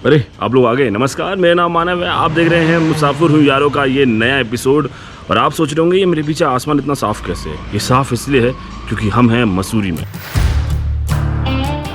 अरे आप लोग आ गए। नमस्कार, मेरा नाम मानव है। आप देख रहे हैं मुसाफिर हूँ यारों का ये नया एपिसोड। और आप सोच रहे होंगे ये मेरे पीछे आसमान इतना साफ कैसे है। ये साफ इसलिए है क्योंकि हम हैं मसूरी में।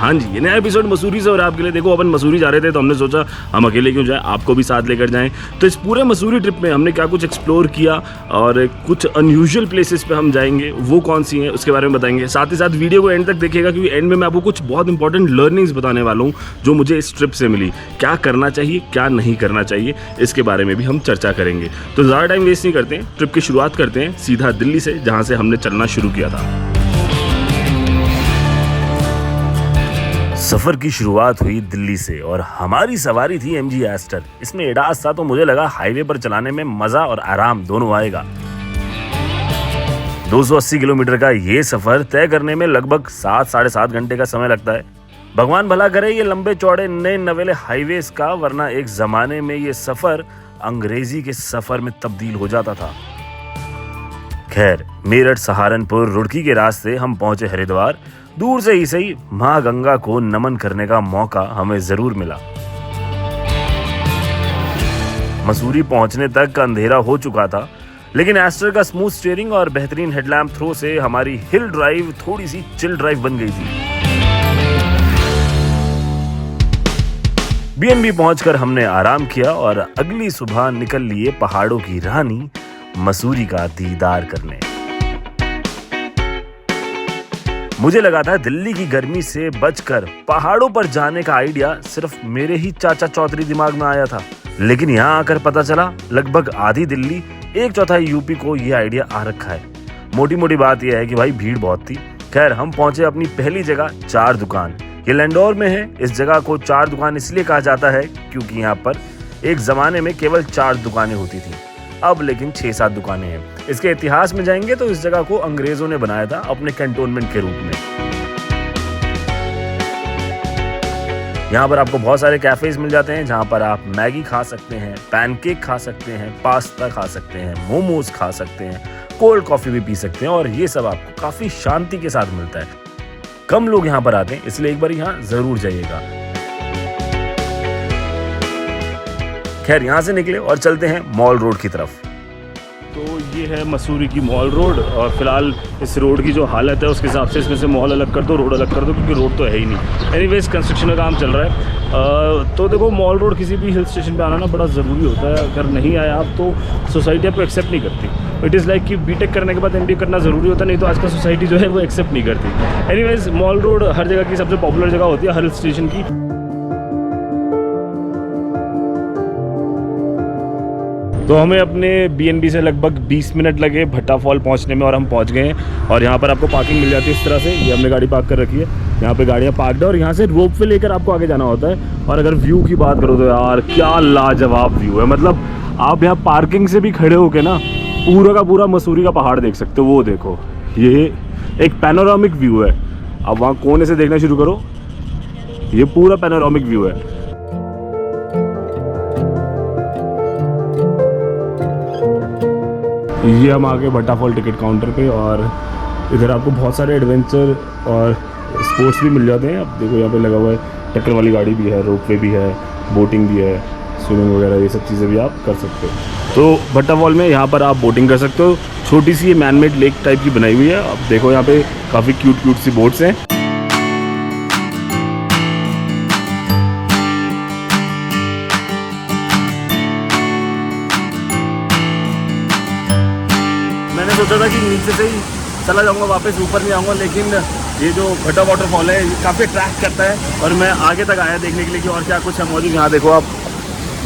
हाँ जी, ये नया एपिसोड मसूरी से और आपके लिए। देखो, अपन मसूरी जा रहे थे तो हमने सोचा हम अकेले क्यों जाएं, आपको भी साथ लेकर जाएं। तो इस पूरे मसूरी ट्रिप में हमने क्या कुछ एक्सप्लोर किया और कुछ अनयूजुअल प्लेसेस पे हम जाएंगे, वो कौन सी हैं उसके बारे में बताएंगे। साथ ही साथ वीडियो को एंड तक देखिएगा क्योंकि एंड में मैं आपको कुछ बहुत इंपॉर्टेंट लर्निंग्स बताने वाला हूँ जो मुझे इस ट्रिप से मिली। क्या करना चाहिए, क्या नहीं करना चाहिए, इसके बारे में भी हम चर्चा करेंगे। तो ज़्यादा टाइम वेस्ट नहीं करते हैं, ट्रिप की शुरुआत करते हैं सीधा दिल्ली से, जहाँ से हमने चलना शुरू किया था। सफर की शुरुआत हुई दिल्ली से और हमारी सवारी थी MG एस्टर। इसमें एडास था तो मुझे लगा हाईवे पर चलाने में मजा और आराम दोनों आएगा। 280 किलोमीटर का ये सफर तय करने में लगभग 7-7.5 घंटे का समय लगता है। भगवान भला करे ये लंबे चौड़े नए नवेले हाईवेज का, वरना एक जमाने में ये सफर अंग्रेजी के सफर में तब्दील हो जाता था। खैर, मेरठ, सहारनपुर, रुड़की के रास्ते हम पहुंचे हरिद्वार। दूर से ही सही मां गंगा को नमन करने का मौका हमें जरूर मिला। मसूरी पहुंचने तक अंधेरा हो चुका था, लेकिन एस्टर का स्मूथ स्टीयरिंग और बेहतरीन हेडलैम्प थ्रो से हमारी हिल ड्राइव थोड़ी सी चिल ड्राइव बन गई थी। BNB पहुंचकर हमने आराम किया और अगली सुबह निकल लिए पहाड़ों की रानी मसूरी का दीदार करने। मुझे लगा था दिल्ली की गर्मी से बचकर पहाड़ों पर जाने का आइडिया सिर्फ मेरे ही चाचा चौधरी दिमाग में आया था, लेकिन यहाँ आकर पता चला लगभग आधी दिल्ली, 1/4 यूपी को यह आइडिया आ रखा है। मोटी मोटी बात यह है कि भाई भीड़ बहुत थी। खैर, हम पहुंचे अपनी पहली जगह, चार दुकान। ये लैंडौर में है। इस जगह को चार दुकान इसलिए कहा जाता है क्योंकि यहाँ पर एक जमाने में केवल 4 दुकानें होती थी, अब लेकिन 6-7 दुकानें हैं। इसके इतिहास में जाएंगे तो इस जगह को अंग्रेजों ने बनाया था अपने कैंटोनमेंट के रूप में। यहाँ पर आपको बहुत सारे कैफेज मिल जाते हैं जहाँ पर आप मैगी खा सकते हैं, पैनकेक खा सकते हैं, पास्ता खा सकते हैं, मोमोज खा सकते हैं, कोल्ड कॉफी भी पी सकते हैं और ये सब आपको काफी शांति के साथ मिलता है। कम लोग यहाँ पर आते हैं, इसलिए एक बार यहाँ जरूर जाइएगा। खैर, यहाँ से निकले और चलते हैं मॉल रोड की तरफ। तो ये है मसूरी की मॉल रोड और फिलहाल इस रोड की जो हालत है उसके हिसाब से इसमें से मॉल अलग कर दो, रोड अलग कर दो, क्योंकि रोड तो है ही नहीं। एनीवेज, कंस्ट्रक्शन का काम चल रहा है। तो देखो, मॉल रोड किसी भी हिल स्टेशन पे आना ना बड़ा ज़रूरी होता है। अगर नहीं आया आप तो सोसाइटी आपको एक्सेप्ट नहीं करती। इट इज़ लाइक कि बीटेक करने के बाद MBA करना ज़रूरी होता है, नहीं तो आजकल सोसाइटी जो है वो एक्सेप्ट नहीं करती। एनीवेज, मॉल रोड हर जगह की सबसे पॉपुलर जगह होती है, हर हिल स्टेशन की। तो हमें अपने BNB से लगभग 20 मिनट लगे भट्टा फॉल पहुंचने में और हम पहुंच गए हैं। और यहाँ पर आपको पार्किंग मिल जाती है इस तरह से। ये हमने गाड़ी पार्क कर रखी है, यहाँ पे गाड़ियाँ पार्कड है और यहाँ से रोप वे लेकर आपको आगे जाना होता है। और अगर व्यू की बात करो तो यार क्या लाजवाब व्यू है। मतलब आप यहाँ पार्किंग से भी खड़े होके ना पूरा का पूरा मसूरी का पहाड़ देख सकते हो। वो देखो, ये एक पैनोरामिक व्यू है। अब वहाँ कोने से देखना शुरू करो, ये पूरा पैनोरामिक व्यू है। ये हम आगे भट्टा फॉल टिकट काउंटर पे और इधर आपको बहुत सारे एडवेंचर और स्पोर्ट्स भी मिल जाते हैं। अब देखो, यहाँ पे लगा हुआ है टक्कर वाली गाड़ी भी है, रोपवे भी है, बोटिंग भी है, स्विमिंग वगैरह, ये सब चीज़ें भी आप कर सकते हो। तो भट्टा फॉल में यहाँ पर आप बोटिंग कर सकते हो। छोटी सी ये मैनमेड लेक टाइप की बनाई हुई है। अब देखो, यहाँ पे काफ़ी क्यूट सी बोट्स हैं। मैंने सोचा था कि नीचे से ही चला जाऊंगा, वापस ऊपर नहीं आऊँगा, लेकिन ये जो भट्टा वाटरफॉल है ये काफ़ी अट्रैक्ट करता है और मैं आगे तक आया देखने के लिए कि और क्या कुछ है मौजूद। यहाँ देखो आप,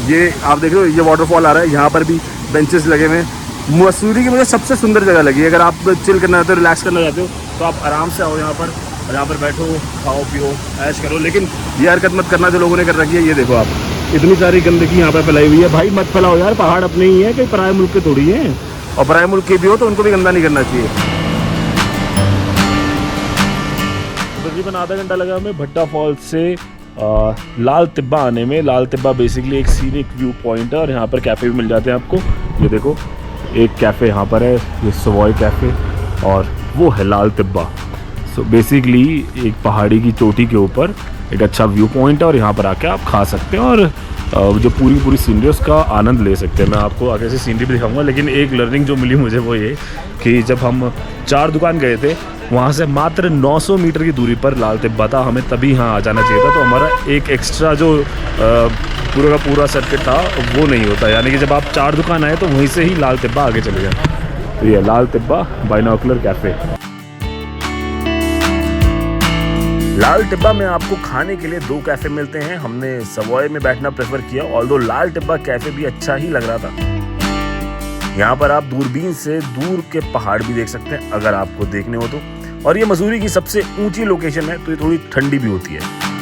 ये आप देख रहे हो, ये वाटरफॉल आ रहा है। यहाँ पर भी बेंचेस लगे हुए हैं। मसूरी की मुझे सबसे सुंदर जगह लगी। अगर आप चिल करना चाहते हो, रिलैक्स करना चाहते हो तो आप आराम से आओ यहाँ पर और यहाँ पर बैठो, खाओ पियो, ऐश करो। लेकिन ये हरकत मत करना जो लोगों ने कर रखी है। ये देखो आप, इतनी सारी गंदगी यहाँ पर फैलाई हुई है। भाई मत फैलाओ यार, पहाड़ अपने ही है, कहीं पराए मुल्क के थोड़ी है। और पराए मुल्क के भी हो तो उनको भी गंदा नहीं करना चाहिए। तकरीबन आधा घंटा लगा हमें भट्टा फॉल से लाल तिब्बा आने में। लाल तिब्बा बेसिकली एक सीनिक व्यू पॉइंट है और यहाँ पर कैफ़े भी मिल जाते हैं आपको। ये देखो, एक कैफ़े यहाँ पर है, ये सवॉय कैफ़े, और वो है लाल तिब्बा। सो बेसिकली एक पहाड़ी की चोटी के ऊपर एक अच्छा व्यू पॉइंट है और यहाँ पर आके आप खा सकते हैं और जो पूरी सीनरी उसका आनंद ले सकते हैं। मैं आपको आगे से सीनरी भी दिखाऊंगा, लेकिन एक लर्निंग जो मिली मुझे वो ये कि जब हम 4 दुकान गए थे, वहाँ से मात्र 900 मीटर की दूरी पर लाल तिब्बा था, हमें तभी यहाँ आ जाना चाहिए था। तो हमारा एक एक्स्ट्रा जो पूरा का पूरा सर्किट था वो नहीं होता, यानी कि जब आप 4 दुकान आए तो वहीं से ही लाल तिब्बा आगे चले जाए। तो ये लाल तिब्बा बाइनोकुलर कैफ़े। लाल टिब्बा में आपको खाने के लिए 2 कैफ़े मिलते हैं। हमने सवॉय में बैठना प्रेफर किया, ऑल्दो लाल टिब्बा कैफ़े भी अच्छा ही लग रहा था। यहाँ पर आप दूरबीन से दूर के पहाड़ भी देख सकते हैं अगर आपको देखने हो तो। और ये मसूरी की सबसे ऊंची लोकेशन है, तो ये थोड़ी ठंडी भी होती है।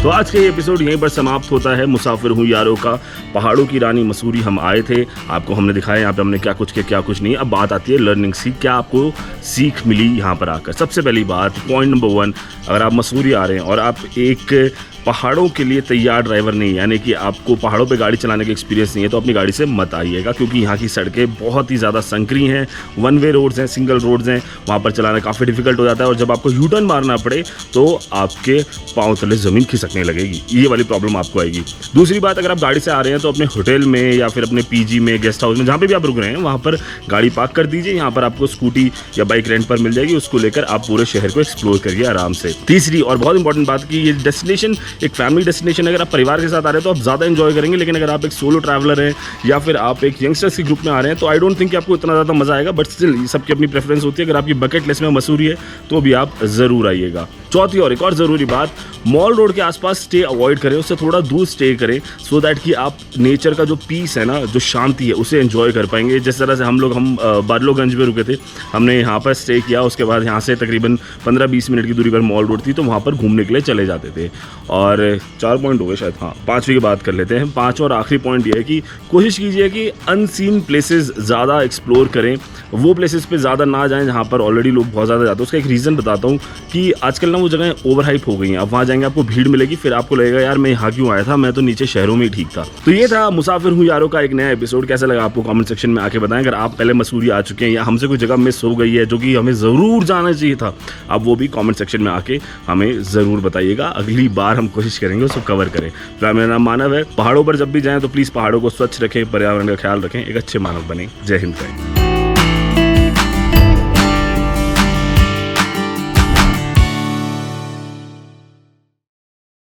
तो आज का ये एपिसोड यहीं पर समाप्त होता है। मुसाफिर हूँ यारों का पहाड़ों की रानी मसूरी हम आए थे, आपको हमने दिखाया यहाँ पे हमने क्या कुछ किया क्या कुछ नहीं। अब बात आती है लर्निंग सी, क्या आपको सीख मिली यहाँ पर आकर। सबसे पहली बात, पॉइंट नंबर 1, अगर आप मसूरी आ रहे हैं और आप एक पहाड़ों के लिए तैयार ड्राइवर नहीं, यानी कि आपको पहाड़ों पे गाड़ी चलाने का एक्सपीरियंस नहीं है, तो अपनी गाड़ी से मत आइएगा, क्योंकि यहाँ की सड़कें बहुत ही ज़्यादा संकरी हैं, 1 वे रोड्स हैं, सिंगल रोड्स हैं, वहाँ पर चलाना काफ़ी डिफिकल्ट हो जाता है। और जब आपको यू टर्न मारना पड़े तो आपके पाँव तले ज़मीन खिसकने लगेगी, ये वाली प्रॉब्लम आपको आएगी। दूसरी बात, अगर आप गाड़ी से आ रहे हैं तो अपने होटल में या फिर अपने पीजी में, गेस्ट हाउस में, जहाँ पर भी आप रुक रहे हैं वहाँ पर गाड़ी पार्क कर दीजिए। यहाँ पर आपको स्कूटी या बाइक रेंट पर मिल जाएगी, उसको लेकर आप पूरे शहर को एक्सप्लोर करिए आराम से। तीसरी और बहुत इंपॉर्टेंट बात कि ये डेस्टिनेशन एक फैमिली डेस्टिनेशन, अगर आप परिवार के साथ आ रहे हैं तो आप ज़्यादा एंजॉय करेंगे, लेकिन अगर आप एक सोलो ट्रैवलर हैं या फिर आप एक यंगस्टर्स के ग्रुप में आ रहे हैं तो आई डोंट थिंक कि आपको इतना ज़्यादा मज़ा आएगा। बट स्टिल सबकी अपनी प्रेफरेंस होती है। अगर आपकी बकेट लिस्ट में मसूरी है तो भी आप ज़रूर आइएगा। चौथी और एक और ज़रूरी बात, मॉल रोड के आसपास स्टे अवॉइड करें, उससे थोड़ा दूर स्टे करें, सो दैट कि आप नेचर का जो पीस है ना, जो शांति है, उसे एंजॉय कर पाएंगे। जिस तरह से हम बादलोगंज में रुके थे, हमने यहाँ पर स्टे किया, उसके बाद यहाँ से तकरीबन 15-20 मिनट की दूरी पर मॉल रोड थी, तो वहाँ पर घूमने के लिए चले जाते थे। और 4 पॉइंट हो गए शायद, हाँ 5वीं की बात कर लेते हैं। 5 और आखिरी पॉइंट ये है कि कोशिश कीजिए कि अनसीन प्लेसेस ज़्यादा एक्सप्लोर करें, वो प्लेसेस पे ज़्यादा ना जाएं जहाँ पर ऑलरेडी लोग बहुत ज़्यादा जाते हैं। उसका एक रीज़न बताता हूँ कि आजकल ना वो जगह ओवर हाइप हो गई हैं। अब वहाँ जाएंगे आपको भीड़ मिलेगी, फिर आपको लगेगा यार मैं यहाँ क्यों आया था, मैं तो नीचे शहरों में ही ठीक था। तो ये था मुसाफिर हूँ यारों का एक नया एपिसोड। कैसा लगा आपको कमेंट सेक्शन में आके बताएं। अगर आप पहले मसूरी आ चुके हैं या हमसे कोई जगह मिस हो गई है जो कि हमें ज़रूर जाना चाहिए था, आप वो भी कमेंट सेक्शन में आके हमें ज़रूर बताइएगा। अगली बार हम कोशिश करेंगे उसको कवर करें। तो मेरा नाम मानव है। पहाड़ों पर जब भी जाएं तो प्लीज़ पहाड़ों को स्वच्छ रखें, पर्यावरण का ख्याल रखें, एक अच्छे मानव बने। जय हिंद।